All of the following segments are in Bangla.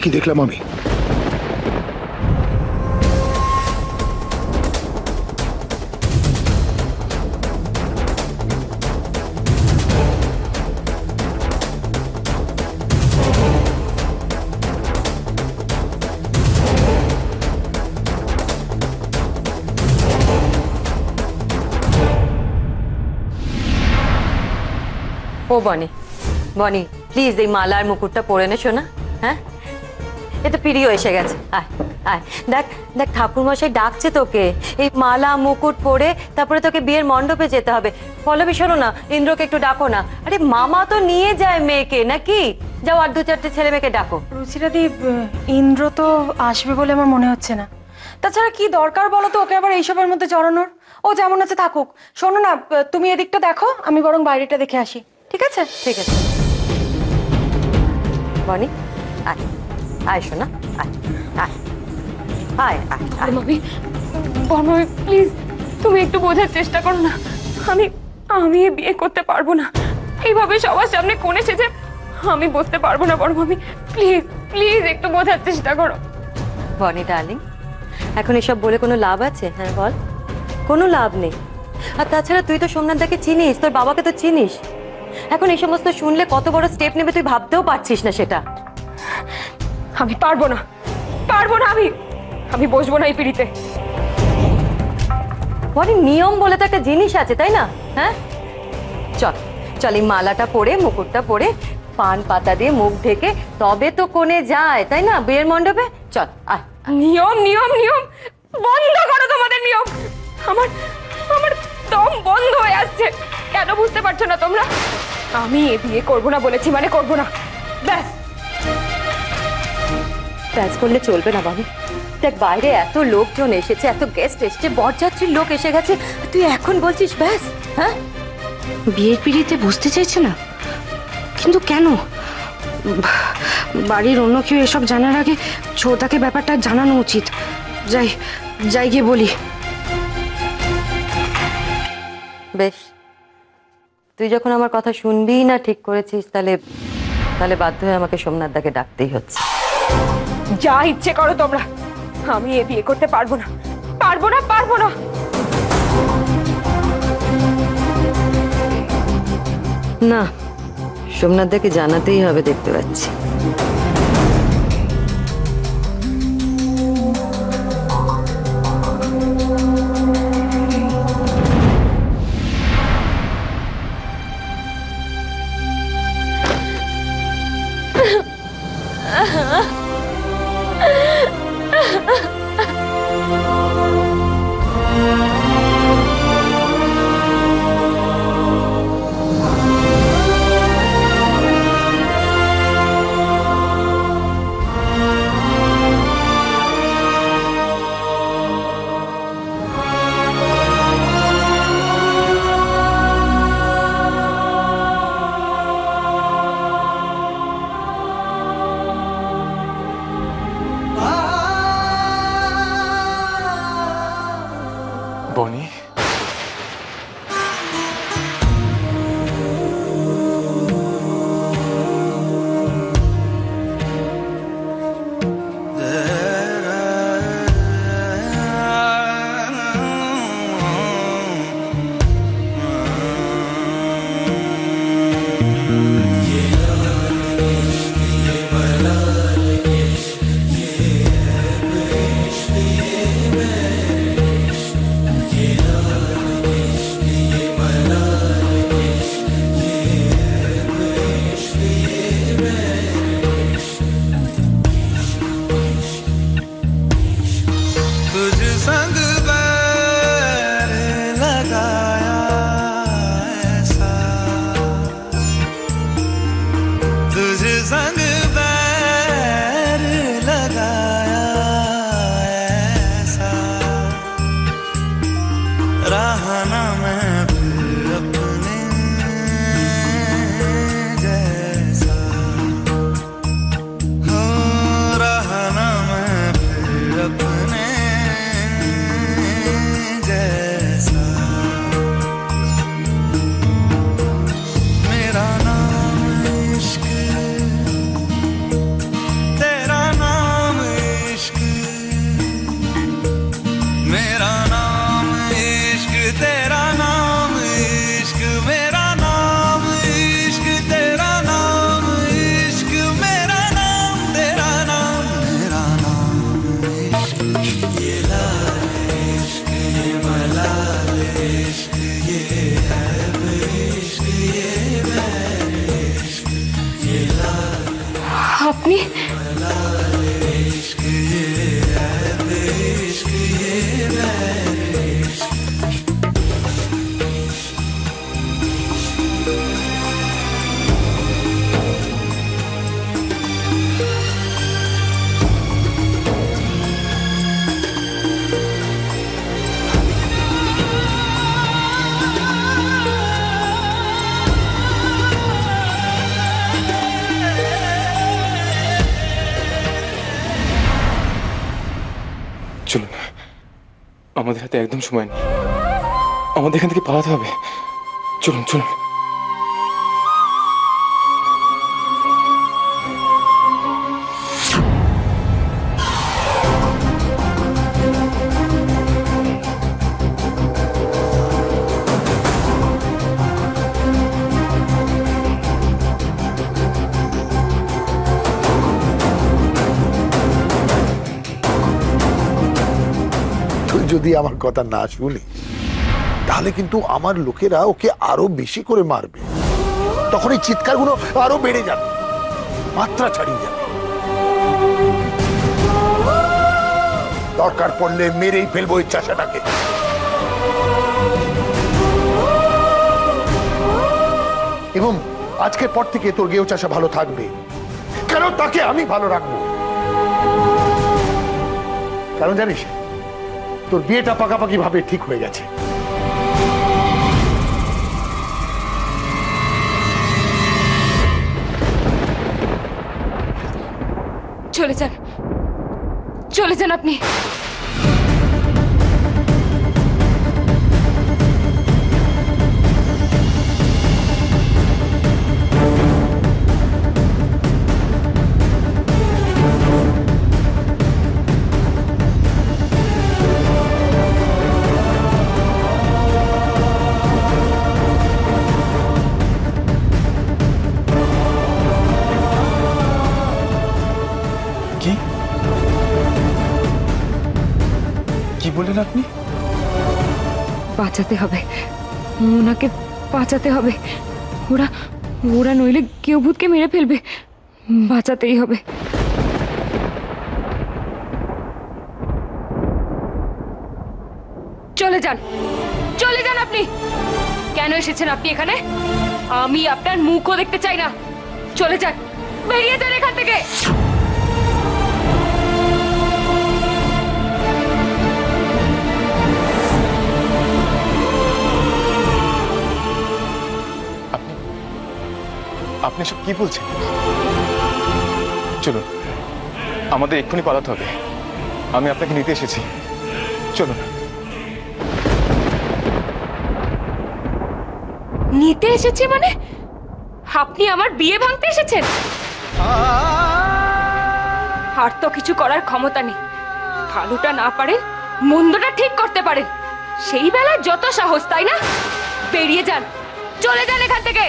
কি দেখলাম আমি? ও বনি, বনি প্লিজ এই মালার মুকুটটা পরে নে শোনা। হ্যাঁ, এ তো পিড়িও এসে গেছে। আয় আয়, দেখ দেখ ঠাকুরমশাই ডাকছে তোকে। এই মালা মুকুট পরে তারপরে তোকে বিয়ের মণ্ডপে যেতে হবে। পল্লবী শোনো না, ইন্দ্রকে একটু ডাকো না। আরে মামা তো নিয়ে যায় মেয়েকে নাকি? যাও আর 2-4টে ছেলে মেয়েকে ডাকো। রুচিরাদি, ইন্দ্র তো আসবে বলে আমার মনে হচ্ছে না। তাছাড়া কি দরকার বলো তো ওকে আবার এইসবের মধ্যে জড়ানোর? ও যেমন আছে থাকুক। শোনো না, তুমি এদিকটা দেখো, আমি বরং বাইরেটা দেখে আসি। ঠিক আছে? ঠিক আছে বনি, আয় আয় শোনা, আয় আয় আয় আয় আয়। মামি, বনয় প্লিজ তুমি একটু বোঝার চেষ্টা করো না। আমি বিয়ে করতে পারবো না। এইভাবে সবার সামনে কোন এসেছে আমি বুঝতে পারবো না। বড় মামি প্লিজ প্লিজ একটু বোঝার চেষ্টা করো। বনি ডার্লিং, এখন এসব বলে কোনো লাভ আছে? হ্যাঁ বল, কোনো লাভ নেই। আর তাছাড়া তুই তো সোমনাথদাকে চিনিস, তোর বাবাকে তো চিনিস। এখন এই সমস্ত শুনলে কত বড় স্টেপ নেবে তুই ভাবতেও পারছিস না সেটা। আমি পারবো না, পারবো না। আমি বসবো না এই পিড়িতে। বনি নিয়ম বলে তো একটা জিনিস আছে, তাই না? হ্যাঁ চল চল, এই মালাটা পরে মুকুটটা পরে পান পাতা দিয়ে মুখ ঢেকে তবে তো কোণে যায়, তাই না, বিয়ের মণ্ডপে। চল আয়। নিয়ম নিয়ম নিয়ম বন্ধ করো তোমাদের নিয়ম। আমার আমার দম বন্ধ হয়ে আসছে। কেন বুঝতে পারছো না তোমরা? আমি এ বিয়ে করবো না বলেছি মানে করবো না, ব্যাস। ব্যাস করলে চলবে না বাবু। দেখ বাইরে এত লোকজন এসেছে, এত গেস্ট এসেছে, বরযাত্রীর লোক এসে গেছে, তুই এখন বলছিস ব্যাস? হ্যাঁ, বিয়ের পিড়িতে বসতে চাইছে না, কিন্তু কেন? বাড়ির অন্য কেউ এসব জানার আগে ছোটাকে ব্যাপারটা জানানো উচিত। যাই যাই গিয়ে বলি। বেশ, তুই যখন আমার কথা শুনবিই না ঠিক করেছিস, তাহলে তাহলে বাধ্য হয়ে আমাকে সোমনাথদাকে ডাকতেই হচ্ছে। যা ইচ্ছে করো তোমরা, আমি এ বিয়ে করতে পারবো না, পারবো না, পারবো না। না, সোমনাথদাকে জানাতেই হবে, দেখতে পাচ্ছি। চলুন, আমাদের হাতে একদম সময় নেই, আমাদের এখান থেকে পালাতে হবে। চলুন চলুন। তুই যদি আমার কথা না শুনি তাহলে কিন্তু আমার লোকেরা ওকে আরো বেশি করে মারবে, তখন এই চিৎকারগুলো আরো বেড়ে যাবে, মাত্রা ছাড়িয়ে যাবে। দরকার পড়লে মেরেই ফেলবো এই চাষাটাকে। এবং আজকের পর থেকে তোর গেও চাষা ভালো থাকবে, কেন তাকে আমি ভালো রাখবো। কারণ জানিস, তোর বিয়েটা পাকাপাকি ভাবে ঠিক হয়ে গেছে। চলে যান, চলে যান আপনি। কি কি বললেন আপনি? বাঁচাতে হবে, ওনাকে বাঁচাতে হবে। ওরা ওরা নইলে কেউ ভূতকে মেরে ফেলবে, বাঁচাতেই হবে। চলে যান, চলে যান আপনি। কেন এসেছেন আপনি এখানে? আমি আপনার মুখও দেখতে চাই না। চলে যান, বেরিয়ে যান এখান থেকে। আপনি সব কি বলছেন? চলুন, আমাদের এক্ষুনি পালাতে হবে। আমি আপনাকে নিতে এসেছি, চলুন। নিতে এসেছি মানে? আপনি আমার বিয়ে ভাঙতে এসেছেন? আর তো কিছু করার ক্ষমতা নেই। ভালোটা না পারেন, মন্দটা ঠিক করতে পারেন। সেই বেলায় যত সাহস, তাই না? বেরিয়ে যান, চলে যান এখান থেকে।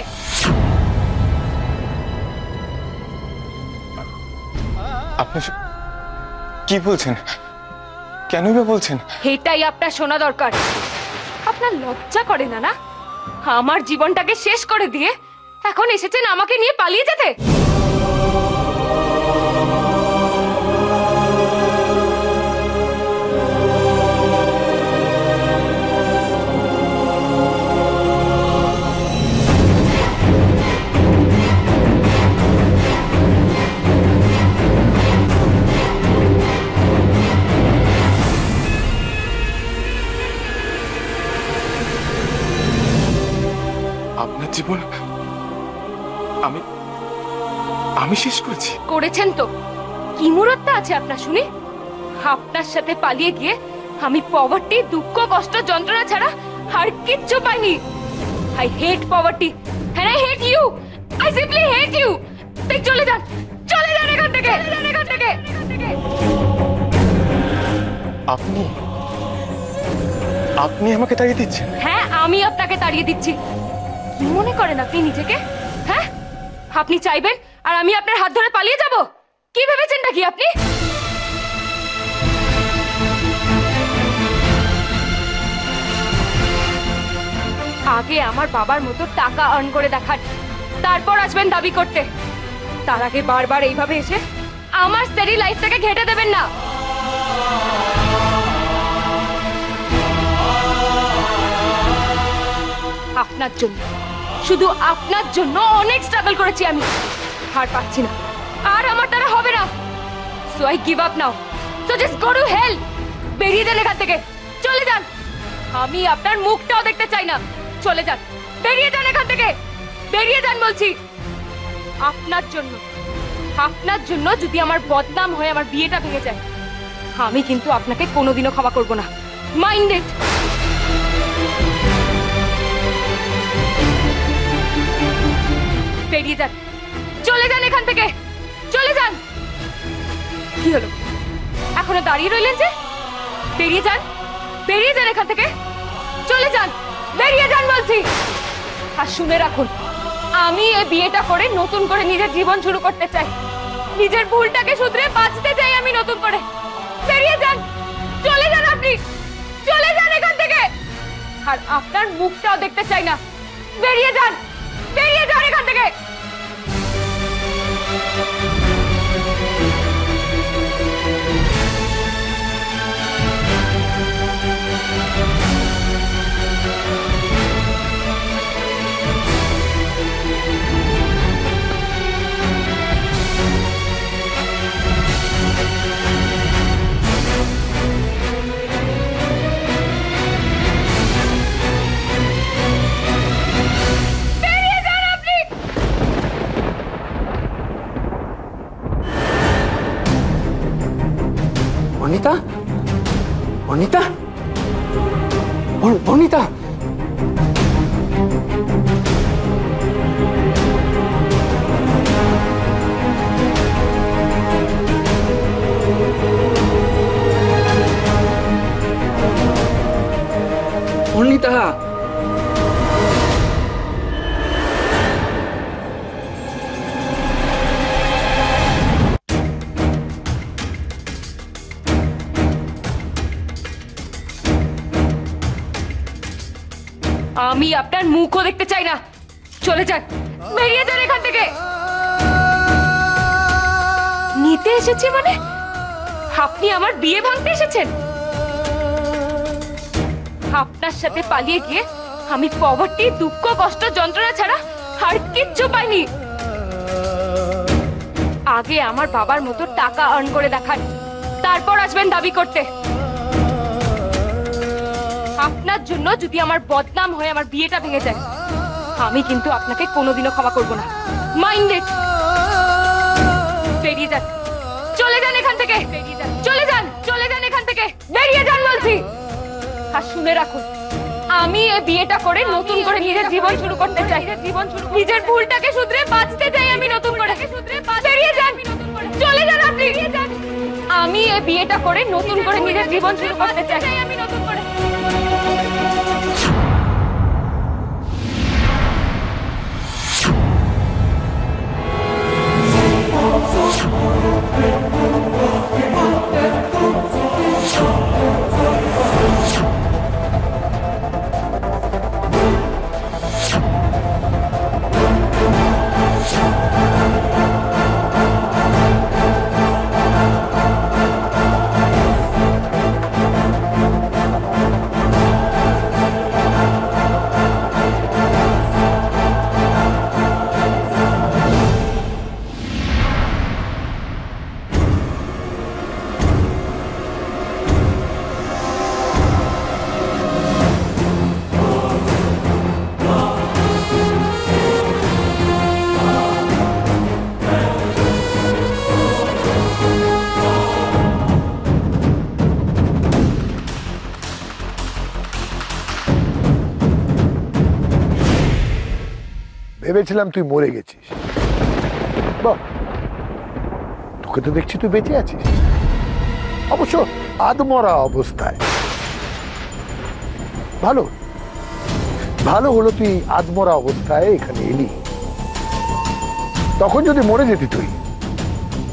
আপনি কি বলছেন? কেনই বা বলছেন? এটাই আপনার শোনা দরকার। আপনার লজ্জা করে না? না, আমার জীবনটাকে শেষ করে দিয়ে এখন এসেছেন আমাকে নিয়ে পালিয়ে যেতে। আপনার জীবন আমি আমি শেষ করেছি? করেছেন তো। কি মুরত্তা আছে আপনার শুনি? আপনার সাথে পালিয়ে গিয়ে আমি পভার্টি, দুঃখ, কষ্ট, যন্ত্রণা ছাড়া আর কিচ্ছু পাইনি। I hate poverty and I hate you. I simply hate you. তাই চলে যান, চলে যান এখান থেকে, এখান থেকে। আপনি আপনি আমাকে তাড়িয়ে দিচ্ছেন? হ্যাঁ, আমি আপনাকে তাড়িয়ে দিচ্ছি। কি মনে করেন আপনি নিজেকে? হ্যাঁ, আপনি চাইবেন আর আমি আপনার হাত ধরে পালিয়ে যাব? কি ভেবেছেনটা কি আপনি? আগে আমার বাবার মতো টাকা আর্ন করে দেখান, তারপর আসবেন দাবি করতে। তার আগে বারবার এইভাবে এসে আমার স্টেডি লাইফটাকে ঘেঁটে দেবেন না। আপনার জন্য, শুধু আপনার জন্য অনেক স্ট্রাগল করেছি আমি। হার পাচ্ছি না, আর আমার দ্বারা হবে না। So I give up now. So just go to hell. বেরিয়ে যান এখান থেকে, চলে যান। আমি আপনার মুখটাও দেখতে চাই না। চলে যান, বেরিয়ে যান এখান থেকে, বেরিয়ে যান বলছি। আপনার জন্য, আপনার জন্য যদি আমার বদনাম হয়ে আমার বিয়েটা ভেঙে যায়, আমি কিন্তু আপনাকে কোনোদিনও ক্ষমা করব না, মাইন্ড ইট। বেরিয়ে যান, চলে যান এখান থেকে, চলে যান। কি হলো, এখনো দাঁড়িয়ে রইলেন যে? বেরিয়ে যান, বেরিয়ে যান এখান থেকে, চলে যান, বেরিয়ে যান বলছি। আর শুনে রাখুন, আমি এই বিয়েটা করে নতুন করে নিজের জীবন শুরু করতে চাই, নিজের ভুলটাকে শুধরে বাঁচতে চাই আমি নতুন করে। বেরিয়ে যান, চলে যান, আপনি চলে যান এখান থেকে। আর আপনার মুখটাও দেখতে চাই না, বেরিয়ে যান, বেরিয়ে যান এখান থেকে। অনিতা, অনিতা, অনিতা, অনিতা, আমি আপনার মুখও দেখতে চাই না, চলে যান, বেরিয়ে যান এখান থেকে। নিতে এসেছে মানে? আপনি আমার বিয়ে ভাঙতে এসেছেন? আপনার সাথে পালিয়ে গিয়ে আমি পভার্টি, দুঃখ, কষ্ট, যন্ত্রণা ছাড়া আর কিচ্ছু পাইনি। আগে আমার বাবার মতো টাকা আর্ন করে দেখান, তারপর আসবেন দাবি করতে। আপনার জন্য যদি আমার বদনাম হয়ে আমার বিয়েটা ভেঙে যায়, আমি কিন্তু আপনাকে কোনোদিনও ক্ষমা করব না, মাইন্ড ইট। বেরিয়ে যান, চলে যান এখান থেকে, বেরিয়ে যান, চলে যান, চলে যান এখান থেকে, বেরিয়ে যান বলছি। আর শুনে রাখুন, আমি এই বিয়েটা করে নতুন করে নিজের জীবন শুরু করতে চাই, নিজের ভুলটাকে শুধরে বাঁচতে চাই আমি নতুন করে। বেরিয়ে যান, চলে যান আপনি। আমি এই বিয়েটা করে নতুন করে নিজের জীবন শুরু করতে চাই আমি নতুন করে। ভেবেছিলাম তুই মরে গেছিস, বাহ, তোকে তো দেখছি তুই বেঁচে আছিস, অবশ্য আধমরা অবস্থায়। ভালো ভালো হলো তুই আধমরা অবস্থায় এখানে এলি। তখন যদি মরে যেতি তুই,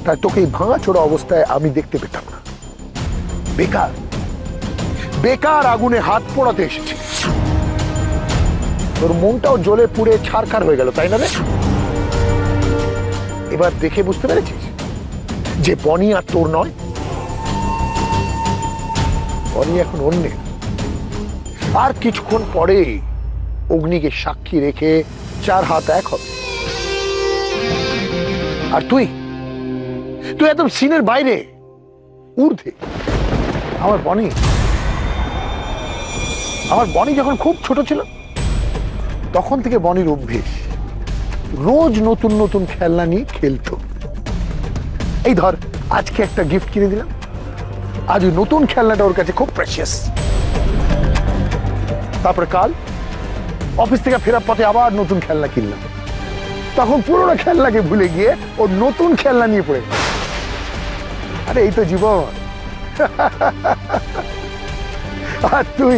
তাই তোকে এই ভাঙাচোরা অবস্থায় আমি দেখতে পেতাম না। বেকার বেকার আগুনে হাত পোড়াতে এসেছি। তোর মনটাও জ্বলে পুড়ে ছারখার হয়ে গেল, তাই না রে? এবার দেখে বুঝতে পেরেছিস যে বনি আর তোর নয়, বনি এখন অন্যের। আর কিছুক্ষণ পরে অগ্নিকে সাক্ষী রেখে 4 হাত 1 হবে। আর তুই তুই একদম সিনের বাইরে, ঊর্ধ্বে। আমার বনি যখন খুব ছোট ছিল, তখন থেকে বনির অভ্যেস রোজ নতুন নতুন খেলনা নিয়ে খেলতো। এই ধর, আজকে একটা গিফট কিনে দিলাম, আজ ওই নতুন খেলনাটা ওর কাছে খুব প্রেশিয়াস। তারপরে কাল অফিস থেকে ফেরার পথে আবার নতুন খেলনা কিনলাম, তখন পুরোনো খেলনাকে ভুলে গিয়ে ও নতুন খেলনা নিয়ে পড়ে গেল। আরে এই তো জীবন। আর তুই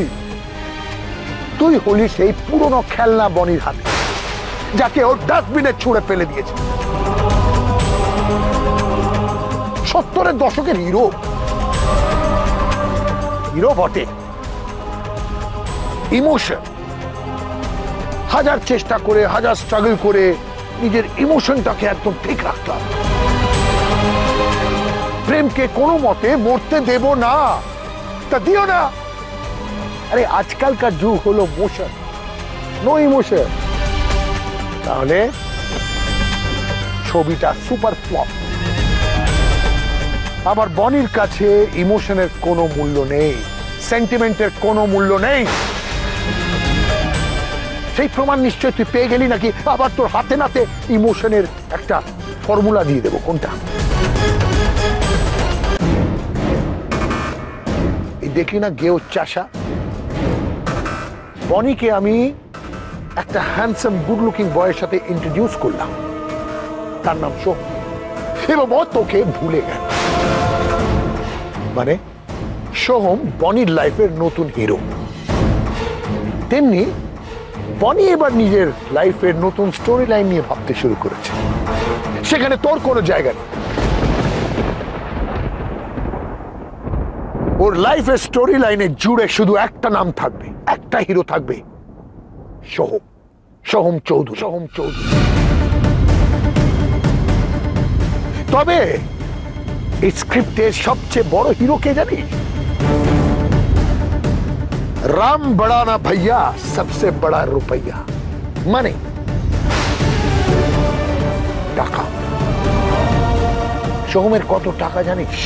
তুই হলি সেই পুরনো খেলনা বনির হাতে, যাকে ওর ডাস্টবিনে ছুঁড়ে ফেলে দিয়েছে। 70-এর দশকের হিরো, হিরো বটে, ইমোশন, হাজার চেষ্টা করে হাজার স্ট্রাগল করে নিজের ইমোশনটাকে একদম ঠিক রাখতে হবে। প্রেমকে কোনো মতে মরতে দেব না, তা দিও না। আরে আজকালকার যুগ হলো মোশন, নো ইমোশন। তাহলে ছবিটা সুপার ফ্লপ। আমার বনির কাছে ইমোশনের কোনো মূল্য নেই, সেন্টিমেন্টের কোনো মূল্য নেই। সেই প্রমাণ নিশ্চয় তুই পেয়ে গেলি নাকি আবার তোর হাতে নাতে ইমোশনের একটা ফর্মুলা দিয়ে দেবো? কোনটা? এই দেখলি না গেও চাষা, বনিকে আমি একটা হ্যান্ডসাম গুড লুকিং বয়ের সাথে ইন্ট্রোডিউস করলাম, তার নাম সোহম, এবং ও তোকে ভুলে গেল। মানে সোহম বনির লাইফের নতুন হিরো, তেমনি বনি এবার নিজের লাইফের নতুন স্টোরি লাইন নিয়ে ভাবতে শুরু করেছে, সেখানে তোর কোনো জায়গা নেই। ওর লাইফের স্টোরি লাইনে জুড়ে শুধু একটা নাম থাকবে, একটা হিরো থাকবে, সোহম, সোহম চৌধুরী, সোহম চৌধুরী। তবে এই স্ক্রিপ্টের সবচেয়ে বড় হিরো কে জানিস? রাম বড়া না ভাইয়া, সবসে বড়া রুপইয়া, মানে টাকা। সোহমের কত টাকা জানিস?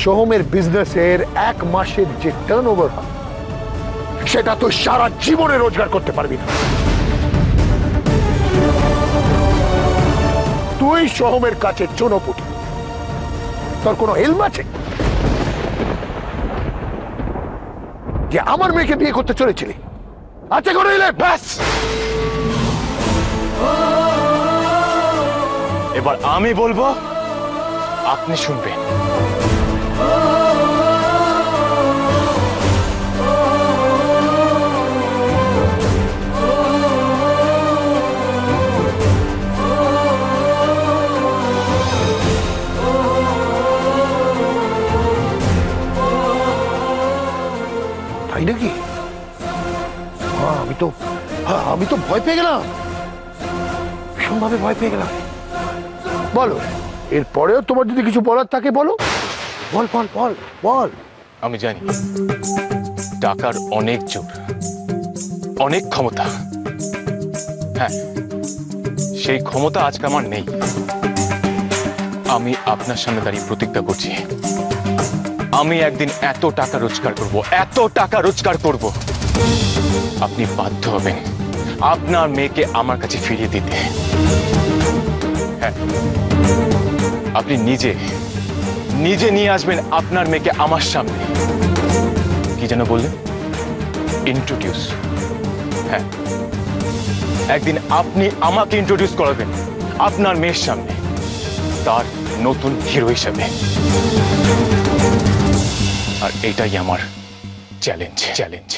সোহমের বিজনেসের এক মাসের যে টার্নওভার হয় সেটা তো সারা জীবনে রোজগার করতে পারবি না। তুই সোহমের কাছে চুনোপুটি, তোর কোনো ইলম আছে যে আমার মেয়েকে বিয়ে করতে চলেছিলি? আছে কোনো ইলম? ব্যাস, এবার আমি বলবো, আপনি শুনবেন। তাই নাকি? আমি তো ভয় পেয়ে গেলাম, ভীষণভাবে ভয় পেয়ে গেলাম। বলো, এরপরেও তোমার যদি কিছু বলার থাকে বলো, বল বল বল বল। আমি জানি টাকার অনেক জোর, অনেক ক্ষমতা। হ্যাঁ, সেই ক্ষমতা আজকে আমার নেই। আমি আপনার সামনে দাঁড়িয়ে প্রতিজ্ঞা করছি, আমি একদিন এত টাকা রোজগার করব, এত টাকা রোজগার করব, আপনি বাধ্য হবেন আপনার মেয়েকে আমার কাছে ফিরিয়ে দিতে। হ্যাঁ, আপনি নিজে নিজে নিয়ে আসবেন আপনার মেয়েকে আমার সামনে। কি যেন বললেন? ইন্ট্রোডিউস। হ্যাঁ, একদিন আপনি আমাকে ইন্ট্রোডিউস করাবেন আপনার মেয়ের সামনে, তার নতুন হিরো হিসেবে। আর এটাই আমার চ্যালেঞ্জ।